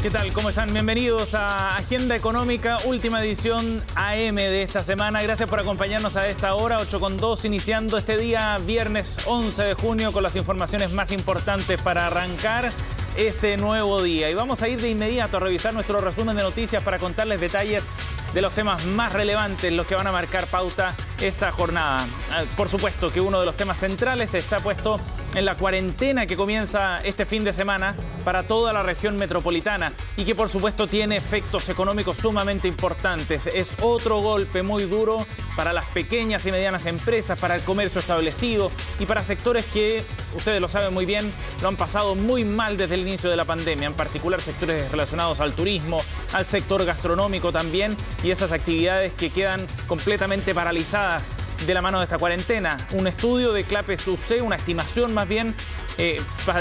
¿Qué tal? ¿Cómo están? Bienvenidos a Agenda Económica, última edición AM de esta semana. Gracias por acompañarnos a esta hora, 8:02, iniciando este día viernes 11 de junio con las informaciones más importantes para arrancar este nuevo día. Y vamos a ir de inmediato a revisar nuestro resumen de noticias para contarles detalles de los temas más relevantes, los que van a marcar pauta esta jornada. Por supuesto que uno de los temas centrales está puesto en la cuarentena que comienza este fin de semana para toda la región metropolitana y que por supuesto tiene efectos económicos sumamente importantes. Es otro golpe muy duro para las pequeñas y medianas empresas, para el comercio establecido y para sectores que, ustedes lo saben muy bien, lo han pasado muy mal desde el inicio de la pandemia, en particular sectores relacionados al turismo, al sector gastronómico también, y esas actividades que quedan completamente paralizadas de la mano de esta cuarentena. Un estudio de Clapes UC, una estimación más bien,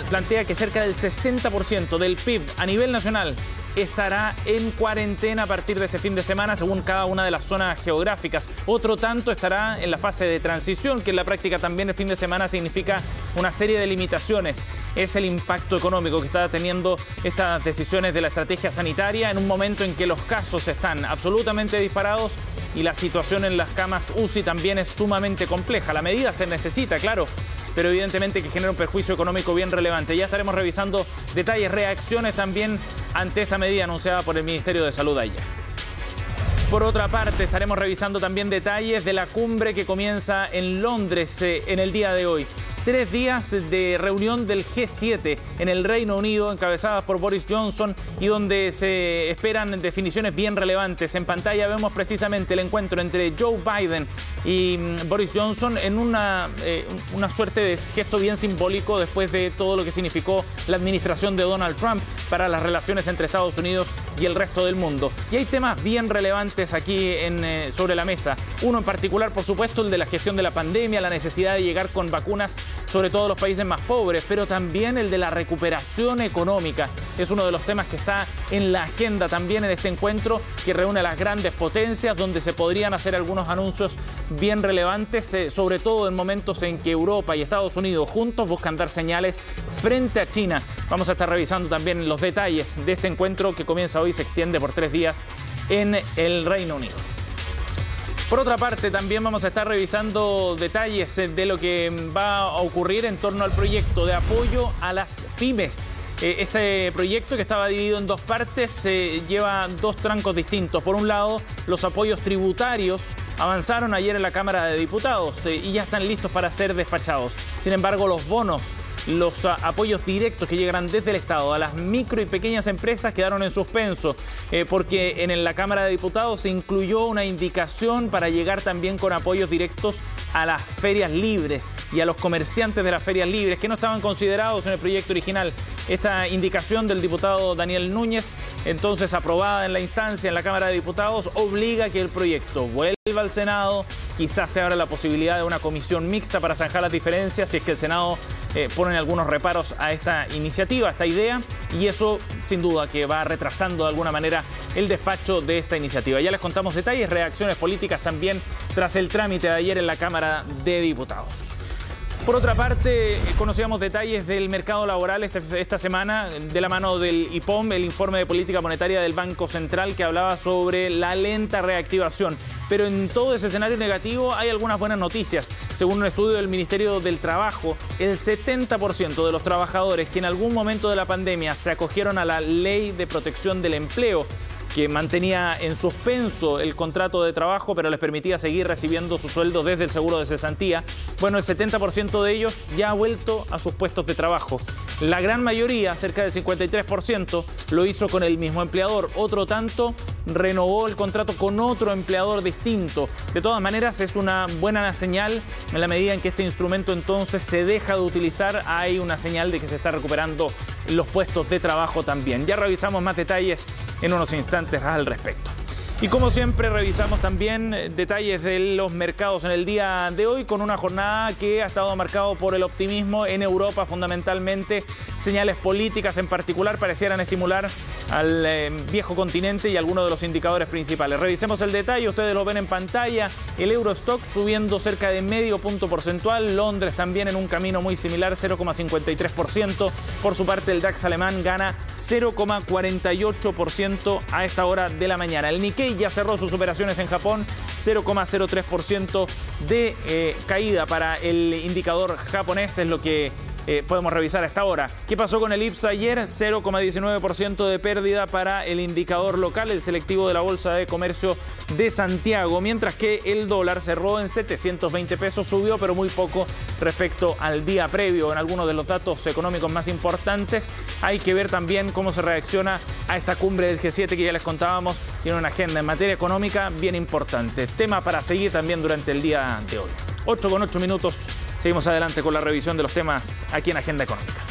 plantea que cerca del 60% del PIB a nivel nacional estará en cuarentena a partir de este fin de semana, según cada una de las zonas geográficas. Otro tanto estará en la fase de transición, que en la práctica también el fin de semana significa una serie de limitaciones. Es el impacto económico que está teniendo estas decisiones de la estrategia sanitaria en un momento en que los casos están absolutamente disparados y la situación en las camas UCI también es sumamente compleja. La medida se necesita, claro, pero evidentemente que genera un perjuicio económico bien relevante. Ya estaremos revisando detalles, reacciones también ante esta medida anunciada por el Ministerio de Salud ayer. Por otra parte, estaremos revisando también detalles de la cumbre que comienza en Londres en el día de hoy. 3 días de reunión del G7 en el Reino Unido, encabezadas por Boris Johnson, y donde se esperan definiciones bien relevantes. En pantalla vemos precisamente el encuentro entre Joe Biden y Boris Johnson en una suerte de gesto bien simbólico después de todo lo que significó la administración de Donald Trump para las relaciones entre Estados Unidos y el resto del mundo. Y hay temas bien relevantes aquí sobre la mesa. Uno en particular, por supuesto, el de la gestión de la pandemia, la necesidad de llegar con vacunas sobre todo los países más pobres, pero también el de la recuperación económica. Es uno de los temas que está en la agenda también en este encuentro que reúne a las grandes potencias, donde se podrían hacer algunos anuncios bien relevantes, sobre todo en momentos en que Europa y Estados Unidos juntos buscan dar señales frente a China. Vamos a estar revisando también los detalles de este encuentro que comienza hoy y se extiende por 3 días en el Reino Unido. Por otra parte, también vamos a estar revisando detalles de lo que va a ocurrir en torno al proyecto de apoyo a las pymes. Este proyecto, que estaba dividido en 2 partes, lleva 2 trancos distintos. Por un lado, los apoyos tributarios avanzaron ayer en la Cámara de Diputados y ya están listos para ser despachados. Sin embargo, los bonos, los apoyos directos que llegarán desde el Estado a las micro y pequeñas empresas quedaron en suspenso porque en la Cámara de Diputados se incluyó una indicación para llegar también con apoyos directos a las ferias libres y a los comerciantes de las ferias libres que no estaban considerados en el proyecto original. Esta indicación del diputado Daniel Núñez, entonces aprobada en la instancia en la Cámara de Diputados, obliga a que el proyecto vuelva al Senado. Quizás se abra la posibilidad de una comisión mixta para zanjar las diferencias si es que el Senado pone algunos reparos a esta iniciativa, a esta idea, y eso sin duda que va retrasando de alguna manera el despacho de esta iniciativa. Ya les contamos detalles, reacciones políticas también tras el trámite de ayer en la Cámara de Diputados. Por otra parte, conocíamos detalles del mercado laboral esta semana de la mano del IPOM, el informe de política monetaria del Banco Central, que hablaba sobre la lenta reactivación. Pero en todo ese escenario negativo hay algunas buenas noticias. Según un estudio del Ministerio del Trabajo, el 70% de los trabajadores que en algún momento de la pandemia se acogieron a la Ley de Protección del Empleo, que mantenía en suspenso el contrato de trabajo, pero les permitía seguir recibiendo su sueldo desde el seguro de cesantía. Bueno, el 70% de ellos ya ha vuelto a sus puestos de trabajo. La gran mayoría, cerca del 53%, lo hizo con el mismo empleador. Otro tanto renovó el contrato con otro empleador distinto. De todas maneras, es una buena señal en la medida en que este instrumento entonces se deja de utilizar. Hay una señal de que se está recuperando los puestos de trabajo también. Ya revisamos más detalles en unos instantes al respecto. Y como siempre revisamos también detalles de los mercados en el día de hoy con una jornada que ha estado marcado por el optimismo en Europa fundamentalmente. Señales políticas en particular parecieran estimular al viejo continente y algunos de los indicadores principales. Revisemos el detalle, ustedes lo ven en pantalla. El Eurostock subiendo cerca de medio punto porcentual. Londres también en un camino muy similar, 0,53%. Por su parte el DAX alemán gana 0,48% a esta hora de la mañana. El Nikkei ya cerró sus operaciones en Japón, 0,03% de caída para el indicador japonés, es lo que podemos revisar a esta hora. ¿Qué pasó con el IPSA ayer? 0,19% de pérdida para el indicador local, el selectivo de la Bolsa de Comercio de Santiago, mientras que el dólar cerró en 720 pesos, subió pero muy poco respecto al día previo. En algunos de los datos económicos más importantes hay que ver también cómo se reacciona a esta cumbre del G7 que ya les contábamos. Tiene una agenda en materia económica bien importante, tema para seguir también durante el día de hoy. 8:08. Seguimos adelante con la revisión de los temas aquí en Agenda Económica.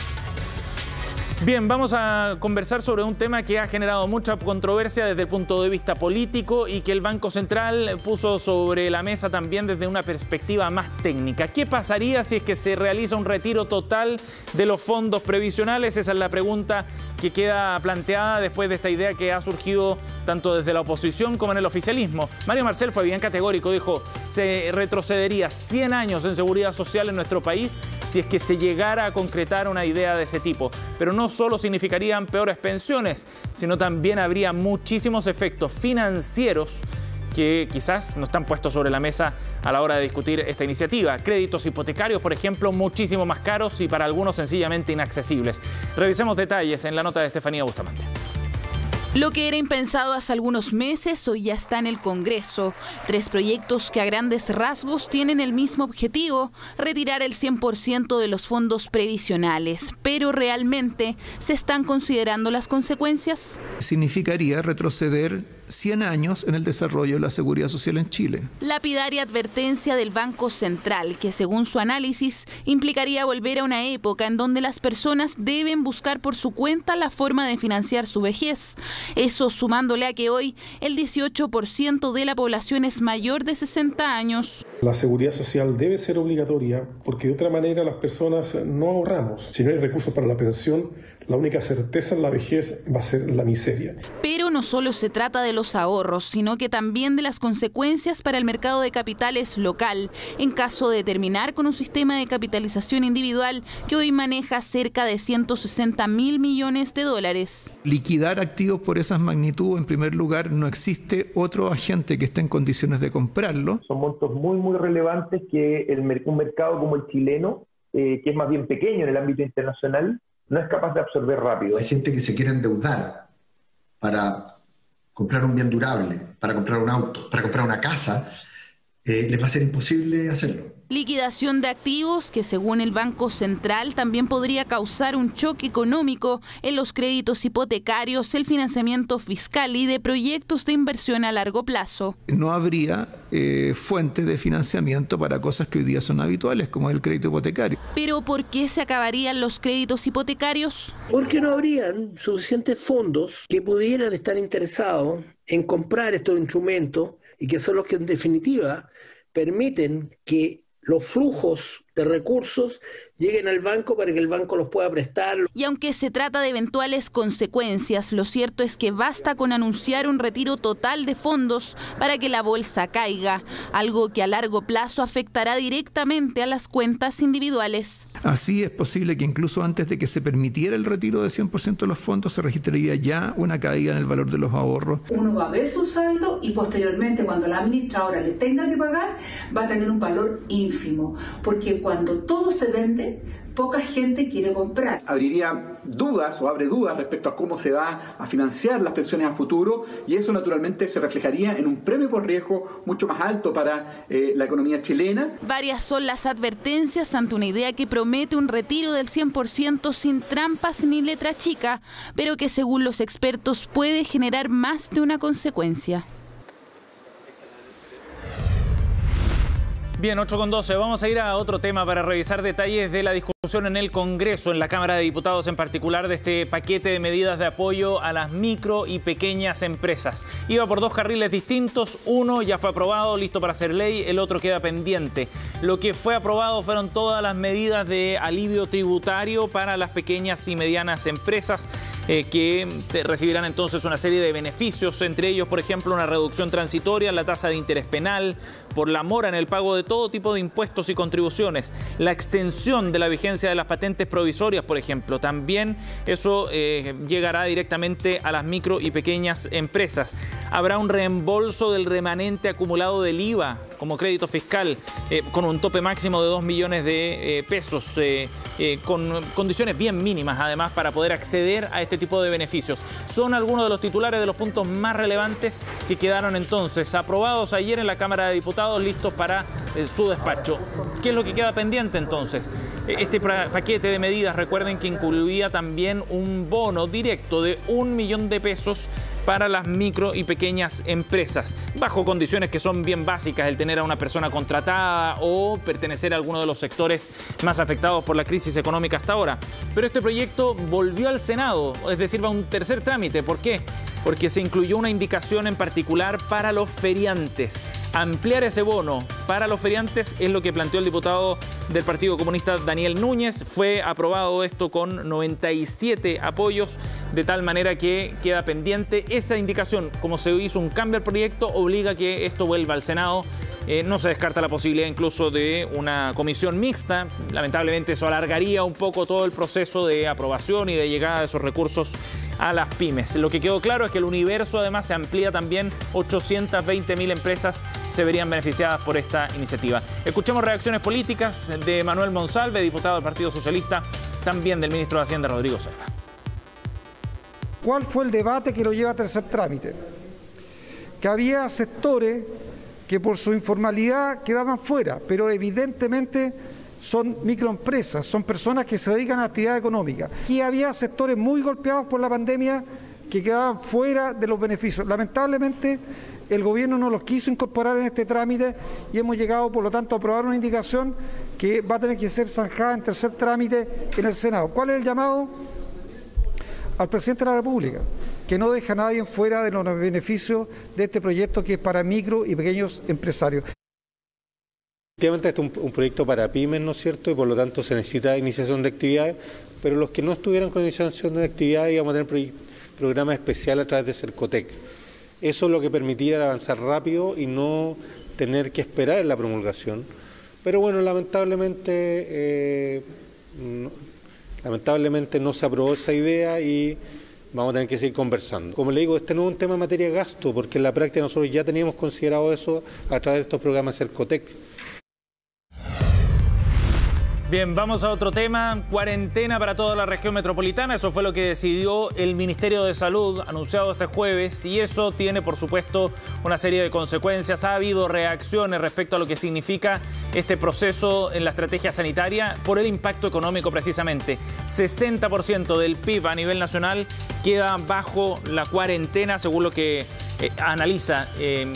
Bien, vamos a conversar sobre un tema que ha generado mucha controversia desde el punto de vista político y que el Banco Central puso sobre la mesa también desde una perspectiva más técnica. ¿Qué pasaría si es que se realiza un retiro total de los fondos previsionales? Esa es la pregunta que queda planteada después de esta idea que ha surgido tanto desde la oposición como en el oficialismo. Mario Marcel fue bien categórico, dijo, se retrocedería 100 años en seguridad social en nuestro país si es que se llegara a concretar una idea de ese tipo. Pero no solo significarían peores pensiones, sino también habría muchísimos efectos financieros que quizás no están puestos sobre la mesa a la hora de discutir esta iniciativa. Créditos hipotecarios, por ejemplo, muchísimo más caros y para algunos sencillamente inaccesibles. Revisemos detalles en la nota de Estefanía Bustamante. Lo que era impensado hace algunos meses hoy ya está en el Congreso. 3 proyectos que a grandes rasgos tienen el mismo objetivo, retirar el 100% de los fondos previsionales. Pero ¿realmente se están considerando las consecuencias? Significaría retroceder 100 años en el desarrollo de la seguridad social en Chile. Lapidaria advertencia del Banco Central, que según su análisis implicaría volver a una época en donde las personas deben buscar por su cuenta la forma de financiar su vejez. Eso sumándole a que hoy el 18% de la población es mayor de 60 años. La seguridad social debe ser obligatoria porque de otra manera las personas no ahorramos. Si no hay recursos para la pensión, la única certeza en la vejez va a ser la miseria. Pero no solo se trata de los ahorros, sino que también de las consecuencias para el mercado de capitales local, en caso de terminar con un sistema de capitalización individual que hoy maneja cerca de 160.000 millones de dólares. Liquidar activos por esas magnitudes, en primer lugar, no existe otro agente que esté en condiciones de comprarlo. Son montos muy relevantes que un mercado como el chileno, que es más bien pequeño en el ámbito internacional, no es capaz de absorber rápido. Hay gente que se quiere endeudar para comprar un bien durable, para comprar un auto, para comprar una casa, les va a ser imposible hacerlo. Liquidación de activos que según el Banco Central también podría causar un choque económico en los créditos hipotecarios, el financiamiento fiscal y de proyectos de inversión a largo plazo. No habría fuente de financiamiento para cosas que hoy día son habituales, como el crédito hipotecario. ¿Pero por qué se acabarían los créditos hipotecarios? Porque no habrían suficientes fondos que pudieran estar interesados en comprar estos instrumentos y que son los que en definitiva permiten que los flujos de recursos lleguen al banco para que el banco los pueda prestar. Y aunque se trata de eventuales consecuencias, lo cierto es que basta con anunciar un retiro total de fondos para que la bolsa caiga, algo que a largo plazo afectará directamente a las cuentas individuales. Así es posible que incluso antes de que se permitiera el retiro de 100% de los fondos se registraría ya una caída en el valor de los ahorros. Uno va a ver su saldo y posteriormente cuando la administradora le tenga que pagar va a tener un valor ínfimo, porque cuando todo se vende, poca gente quiere comprar. Abriría dudas o abre dudas respecto a cómo se va a financiar las pensiones a futuro y eso naturalmente se reflejaría en un premio por riesgo mucho más alto para la economía chilena. Varias son las advertencias ante una idea que promete un retiro del 100% sin trampas ni letra chica, pero que según los expertos puede generar más de una consecuencia. Bien, 8:12. Vamos a ir a otro tema para revisar detalles de la discusión en el Congreso, en la Cámara de Diputados en particular, de este paquete de medidas de apoyo a las micro y pequeñas empresas. Iba por dos carriles distintos. Uno ya fue aprobado, listo para ser ley. El otro queda pendiente. Lo que fue aprobado fueron todas las medidas de alivio tributario para las pequeñas y medianas empresas que recibirán entonces una serie de beneficios, entre ellos, por ejemplo, una reducción transitoria en la tasa de interés penal por la mora en el pago de todo tipo de impuestos y contribuciones, la extensión de la vigencia de las patentes provisorias, por ejemplo. También eso llegará directamente a las micro y pequeñas empresas. Habrá un reembolso del remanente acumulado del IVA como crédito fiscal con un tope máximo de 2 millones de pesos, con condiciones bien mínimas además para poder acceder a este tipo de beneficios. Son algunos de los titulares de los puntos más relevantes que quedaron entonces aprobados ayer en la Cámara de Diputados, listos para su despacho. ¿Qué es lo que queda pendiente entonces? Este paquete de medidas, recuerden que incluía también un bono directo de 1 millón de pesos para las micro y pequeñas empresas, bajo condiciones que son bien básicas, el tener a una persona contratada o pertenecer a alguno de los sectores más afectados por la crisis económica hasta ahora. Pero este proyecto volvió al Senado, es decir, va a un tercer trámite. ¿Por qué? Porque se incluyó una indicación en particular para los feriantes. Ampliar ese bono para los feriantes es lo que planteó el diputado del Partido Comunista Daniel Núñez. Fue aprobado esto con 97 apoyos, de tal manera que queda pendiente esa indicación. Como se hizo un cambio al proyecto, obliga a que esto vuelva al Senado. No se descarta la posibilidad incluso de una comisión mixta. Lamentablemente eso alargaría un poco todo el proceso de aprobación y de llegada de esos recursos a las pymes. Lo que quedó claro es que el universo además se amplía también. 820.000 empresas se verían beneficiadas por esta iniciativa. Escuchemos reacciones políticas de Manuel Monsalve, diputado del Partido Socialista, también del ministro de Hacienda, Rodrigo Cerda. ¿Cuál fue el debate que lo lleva a tercer trámite? Que había sectores que por su informalidad quedaban fuera, pero evidentemente son microempresas, son personas que se dedican a actividad económica. Y había sectores muy golpeados por la pandemia que quedaban fuera de los beneficios. Lamentablemente, el gobierno no los quiso incorporar en este trámite y hemos llegado, por lo tanto, a aprobar una indicación que va a tener que ser zanjada en tercer trámite en el Senado. ¿Cuál es el llamado? Al presidente de la República, que no deja a nadie fuera de los beneficios de este proyecto que es para micro y pequeños empresarios. Efectivamente, este es un proyecto para pymes, ¿no es cierto? Y por lo tanto se necesita iniciación de actividades, pero los que no estuvieran con iniciación de actividades íbamos a tener programas especiales a través de Cercotec. Eso es lo que permitiría avanzar rápido y no tener que esperar en la promulgación. Pero bueno, lamentablemente no se aprobó esa idea y vamos a tener que seguir conversando. Como le digo, este no es un tema de materia de gasto, porque en la práctica nosotros ya teníamos considerado eso a través de estos programas Cercotec. Bien, vamos a otro tema. Cuarentena para toda la región metropolitana. Eso fue lo que decidió el Ministerio de Salud, anunciado este jueves, y eso tiene, por supuesto, una serie de consecuencias. Ha habido reacciones respecto a lo que significa este proceso en la estrategia sanitaria por el impacto económico precisamente. 60% del PIB a nivel nacional queda bajo la cuarentena, según lo que analiza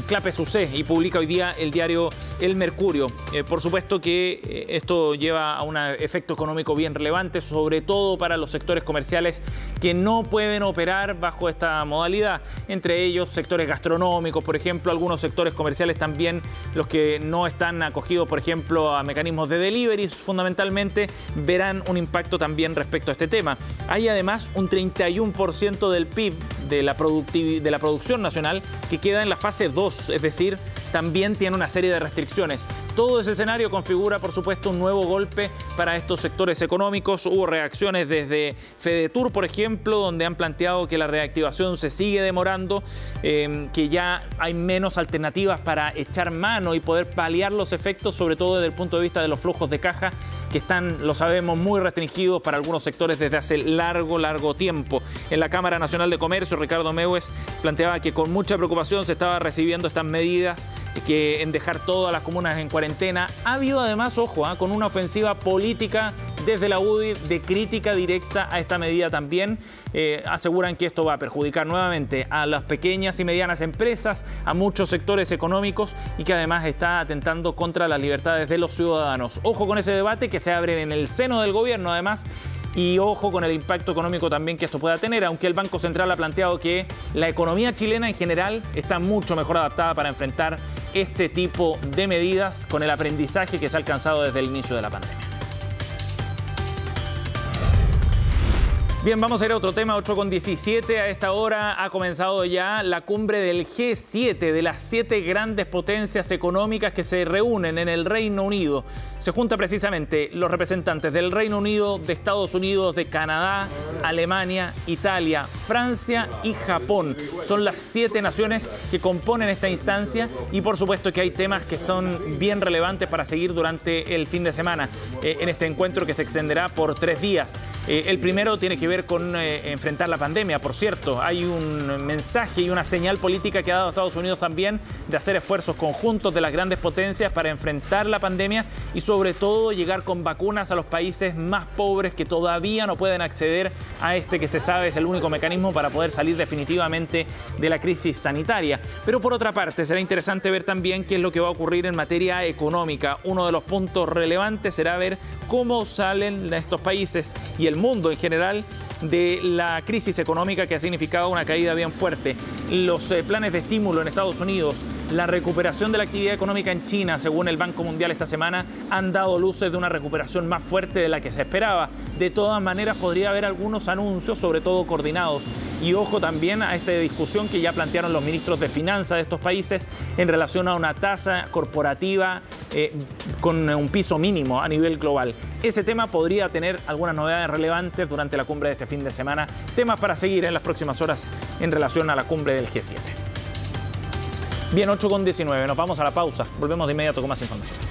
Clapes UC y publica hoy día el diario El Mercurio. Por supuesto que esto lleva a un efecto económico bien relevante, sobre todo para los sectores comerciales que no pueden operar bajo esta modalidad, entre ellos sectores gastronómicos, por ejemplo, algunos sectores comerciales también, los que no están acogidos, por ejemplo, a mecanismos de delivery, fundamentalmente, verán un impacto también respecto a este tema. Hay además un 31% del PIB de la producción nacional que queda en la fase 2, es decir, también tiene una serie de restricciones. Todo ese escenario configura, por supuesto, un nuevo golpe para estos sectores económicos. Hubo reacciones desde Fedetur, por ejemplo, donde han planteado que la reactivación se sigue demorando, que ya hay menos alternativas para echar mano y poder paliar los efectos, sobre todo desde el punto de vista de los flujos de caja, que están, lo sabemos, muy restringidos para algunos sectores desde hace largo tiempo. En la Cámara Nacional de Comercio, Ricardo Meues planteaba que con mucha preocupación se estaba recibiendo estas medidas, que en dejar todas las comunas en cuarentena. Ha habido además, ojo, con una ofensiva política desde la UDI de crítica directa a esta medida también. Aseguran que esto va a perjudicar nuevamente a las pequeñas y medianas empresas, a muchos sectores económicos y que además está atentando contra las libertades de los ciudadanos. Ojo con ese debate que se abre en el seno del gobierno además. Y ojo con el impacto económico también que esto pueda tener, aunque el Banco Central ha planteado que la economía chilena en general está mucho mejor adaptada para enfrentar este tipo de medidas con el aprendizaje que se ha alcanzado desde el inicio de la pandemia. Bien, vamos a ir a otro tema, 8:17. A esta hora ha comenzado ya la cumbre del G7, de las 7 grandes potencias económicas que se reúnen en el Reino Unido. Se juntan precisamente los representantes del Reino Unido, de Estados Unidos, de Canadá, Alemania, Italia, Francia y Japón. Son las 7 naciones que componen esta instancia y por supuesto que hay temas que son bien relevantes para seguir durante el fin de semana en este encuentro que se extenderá por 3 días. El primero tiene que ver con enfrentar la pandemia, por cierto. Hay un mensaje y una señal política que ha dado Estados Unidos también de hacer esfuerzos conjuntos de las grandes potencias para enfrentar la pandemia y sobre todo llegar con vacunas a los países más pobres que todavía no pueden acceder a este que se sabe es el único mecanismo para poder salir definitivamente de la crisis sanitaria. Pero por otra parte, será interesante ver también qué es lo que va a ocurrir en materia económica. Uno de los puntos relevantes será ver cómo salen estos países y el mundo en general de la crisis económica que ha significado una caída bien fuerte. Los planes de estímulo en Estados Unidos, la recuperación de la actividad económica en China, según el Banco Mundial esta semana, han dado luces de una recuperación más fuerte de la que se esperaba. De todas maneras, podría haber algunos anuncios, sobre todo coordinados. Y ojo también a esta discusión que ya plantearon los ministros de finanzas de estos países en relación a una tasa corporativa con un piso mínimo a nivel global. Ese tema podría tener algunas novedades relevantes durante la cumbre de este fin de semana. Temas para seguir en las próximas horas en relación a la cumbre del G7. Bien, 8:19. Nos vamos a la pausa. Volvemos de inmediato con más informaciones.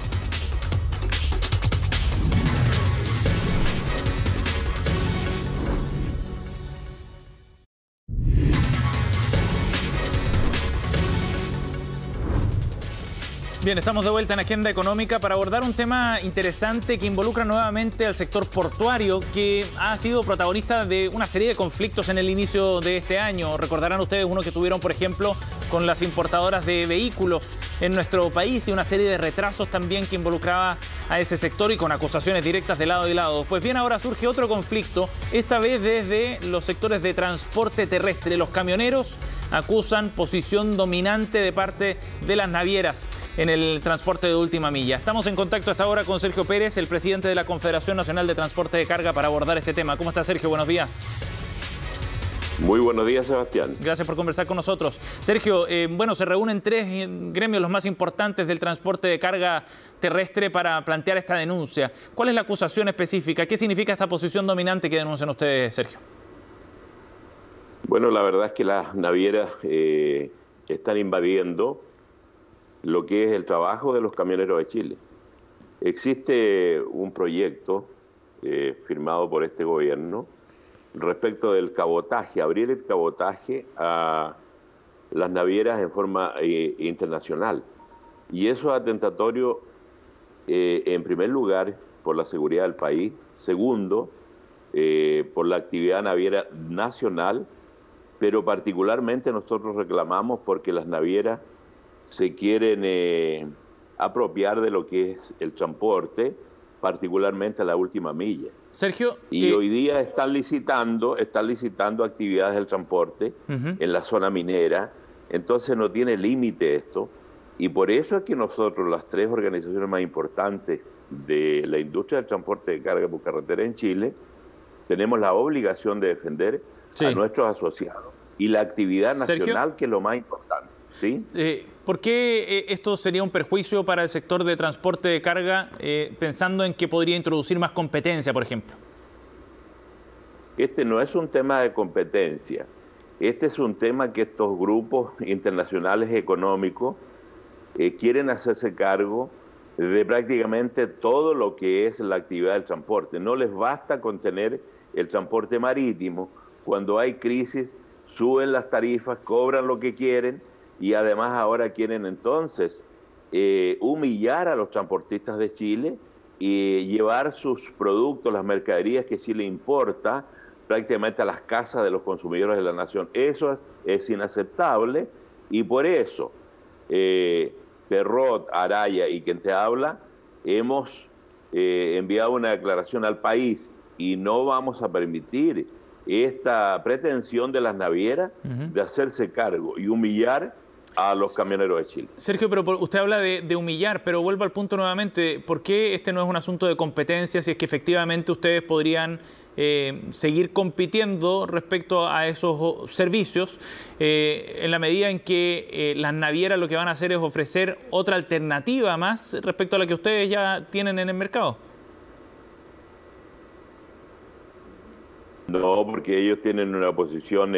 Bien, estamos de vuelta en Agenda Económica para abordar un tema interesante que involucra nuevamente al sector portuario, que ha sido protagonista de una serie de conflictos en el inicio de este año. Recordarán ustedes uno que tuvieron, por ejemplo, con las importadoras de vehículos en nuestro país y una serie de retrasos también que involucraba a ese sector y con acusaciones directas de lado y lado. Pues bien, ahora surge otro conflicto, esta vez desde los sectores de transporte terrestre. Los camioneros acusan posición dominante de parte de las navieras en el transporte de última milla. Estamos en contacto hasta ahora con Sergio Pérez, el presidente de la Confederación Nacional de Transporte de Carga, para abordar este tema. ¿Cómo está, Sergio? Buenos días. Muy buenos días, Sebastián. Gracias por conversar con nosotros. Sergio, se reúnen 3 gremios los más importantes del transporte de carga terrestre para plantear esta denuncia. ¿Cuál es la acusación específica? ¿Qué significa esta posición dominante que denuncian ustedes, Sergio? Bueno, la verdad es que las navieras están invadiendo lo que es el trabajo de los camioneros de Chile. Existe un proyecto firmado por este gobierno respecto del cabotaje, abrir el cabotaje a las navieras en forma internacional. Y eso es atentatorio, en primer lugar, por la seguridad del país. Segundo, por la actividad naviera nacional, pero particularmente nosotros reclamamos porque las navieras se quieren apropiar de lo que es el transporte, particularmente a la última milla. Sergio, y hoy día están licitando actividades del transporte en la zona minera, entonces no tiene límite esto, y por eso es que nosotros, las 3 organizaciones más importantes de la industria del transporte de carga por carretera en Chile, tenemos la obligación de defender a nuestros asociados y la actividad nacional, Sergio, que es lo más importante. ¿Sí? ¿Por qué esto sería un perjuicio para el sector de transporte de carga, pensando en que podría introducir más competencia, por ejemplo? Este no es un tema de competencia. Este es un tema que estos grupos internacionales económicos quieren hacerse cargo de prácticamente todo lo que es la actividad del transporte. No les basta con tener el transporte marítimo. Cuando hay crisis, suben las tarifas, cobran lo que quieren, y además ahora quieren entonces humillar a los transportistas de Chile llevar sus productos, las mercaderías que Chile importa, prácticamente a las casas de los consumidores de la nación. Eso es inaceptable y por eso Perrot, Araya y quien te habla hemos enviado una declaración al país y no vamos a permitir esta pretensión de las navieras de hacerse cargo y humillar a los camioneros de Chile. Sergio, pero usted habla de humillar, pero vuelvo al punto nuevamente. ¿Por qué este no es un asunto de competencia si es que efectivamente ustedes podrían seguir compitiendo respecto a esos servicios en la medida en que las navieras lo que van a hacer es ofrecer otra alternativa más respecto a la que ustedes ya tienen en el mercado? No, porque ellos tienen una posición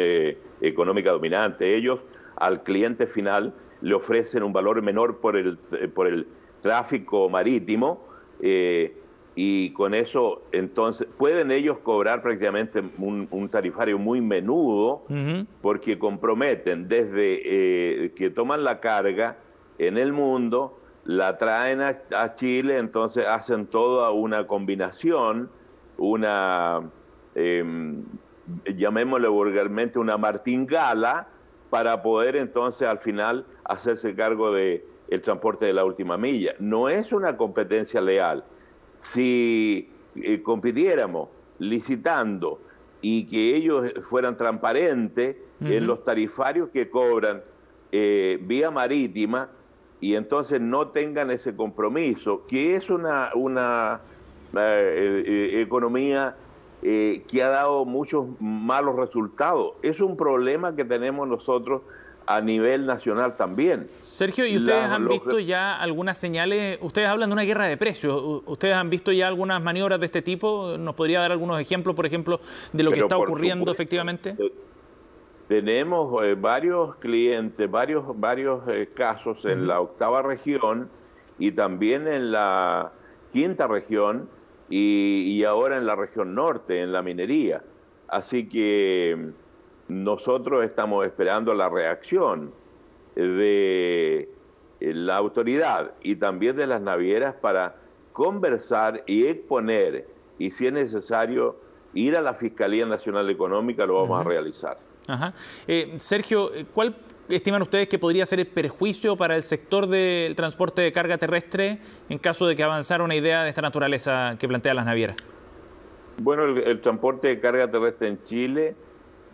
económica dominante. Ellos al cliente final le ofrecen un valor menor por el tráfico marítimo y con eso entonces pueden ellos cobrar prácticamente un tarifario muy menudo porque comprometen desde que toman la carga en el mundo, la traen a Chile, entonces hacen toda una combinación, llamémosle vulgarmente una martingala, para poder entonces al final hacerse cargo del transporte de la última milla. No es una competencia leal. Si compitiéramos licitando y que ellos fueran transparentes en los tarifarios que cobran vía marítima y entonces no tengan ese compromiso, que es una economía que ha dado muchos malos resultados. Es un problema que tenemos nosotros a nivel nacional también. Sergio, ¿y ustedes han visto ya algunas señales? Ustedes hablan de una guerra de precios. ¿Ustedes han visto ya algunas maniobras de este tipo? ¿Nos podría dar algunos ejemplos, por ejemplo, de lo que está ocurriendo efectivamente? Tenemos varios clientes, varios casos en la 8ª región y también en la 5ª región, y ahora en la región norte, en la minería. Así que nosotros estamos esperando la reacción de la autoridad y también de las navieras para conversar y exponer, y si es necesario ir a la Fiscalía Nacional Económica, lo vamos a realizar. Sergio, ¿cuál estiman ustedes que podría ser el perjuicio para el sector del transporte de carga terrestre en caso de que avanzara una idea de esta naturaleza que plantean las navieras? Bueno, el transporte de carga terrestre en Chile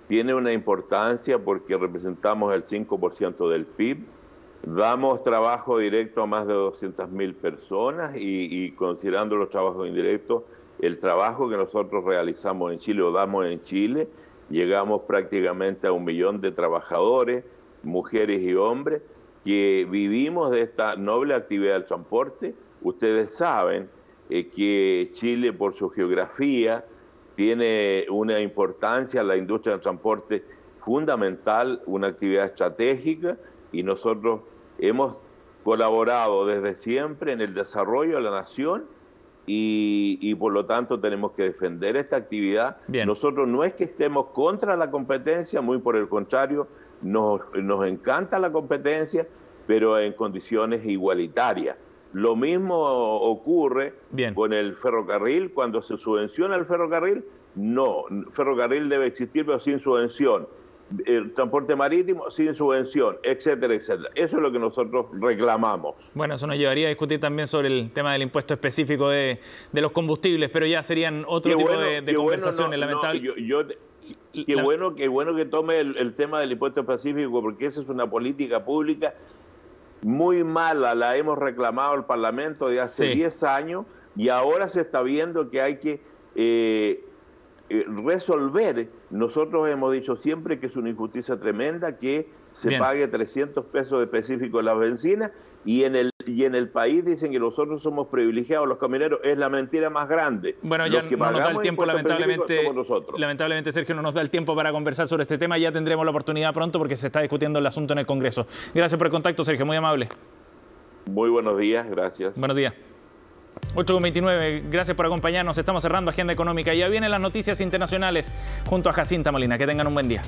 tiene una importancia porque representamos el 5% del PIB, damos trabajo directo a más de 200.000 personas y considerando los trabajos indirectos, el trabajo que nosotros realizamos en Chile o damos en Chile, llegamos prácticamente a 1 millón de trabajadores, mujeres y hombres, que vivimos de esta noble actividad del transporte. Ustedes saben que Chile, por su geografía, tiene una importancia, la industria del transporte fundamental, una actividad estratégica, y nosotros hemos colaborado desde siempre en el desarrollo de la nación y por lo tanto tenemos que defender esta actividad. Bien. Nosotros no es que estemos contra la competencia, muy por el contrario, nos encanta la competencia, pero en condiciones igualitarias. Lo mismo ocurre con el ferrocarril. Cuando se subvenciona el ferrocarril, no, el ferrocarril debe existir pero sin subvención. El transporte marítimo sin subvención, etcétera, etcétera. Eso es lo que nosotros reclamamos. Bueno, eso nos llevaría a discutir también sobre el tema del impuesto específico de los combustibles, pero ya serían otro tipo de conversaciones, lamentablemente. Qué bueno que tome el tema del impuesto específico, porque esa es una política pública muy mala, la hemos reclamado al Parlamento de hace 10 años y ahora se está viendo que hay que resolver. Nosotros hemos dicho siempre que es una injusticia tremenda que se pague 300 pesos de específico en las bencinas y en el país dicen que nosotros somos privilegiados, los camioneros. Es la mentira más grande. Bueno, ya no nos da el tiempo, lamentablemente, Sergio, no nos da el tiempo para conversar sobre este tema. Ya tendremos la oportunidad pronto porque se está discutiendo el asunto en el Congreso. Gracias por el contacto, Sergio, muy amable. Muy buenos días, gracias. Buenos días. 8:29, gracias por acompañarnos. Estamos cerrando Agenda Económica. Ya vienen las noticias internacionales junto a Jacinta Molina. Que tengan un buen día.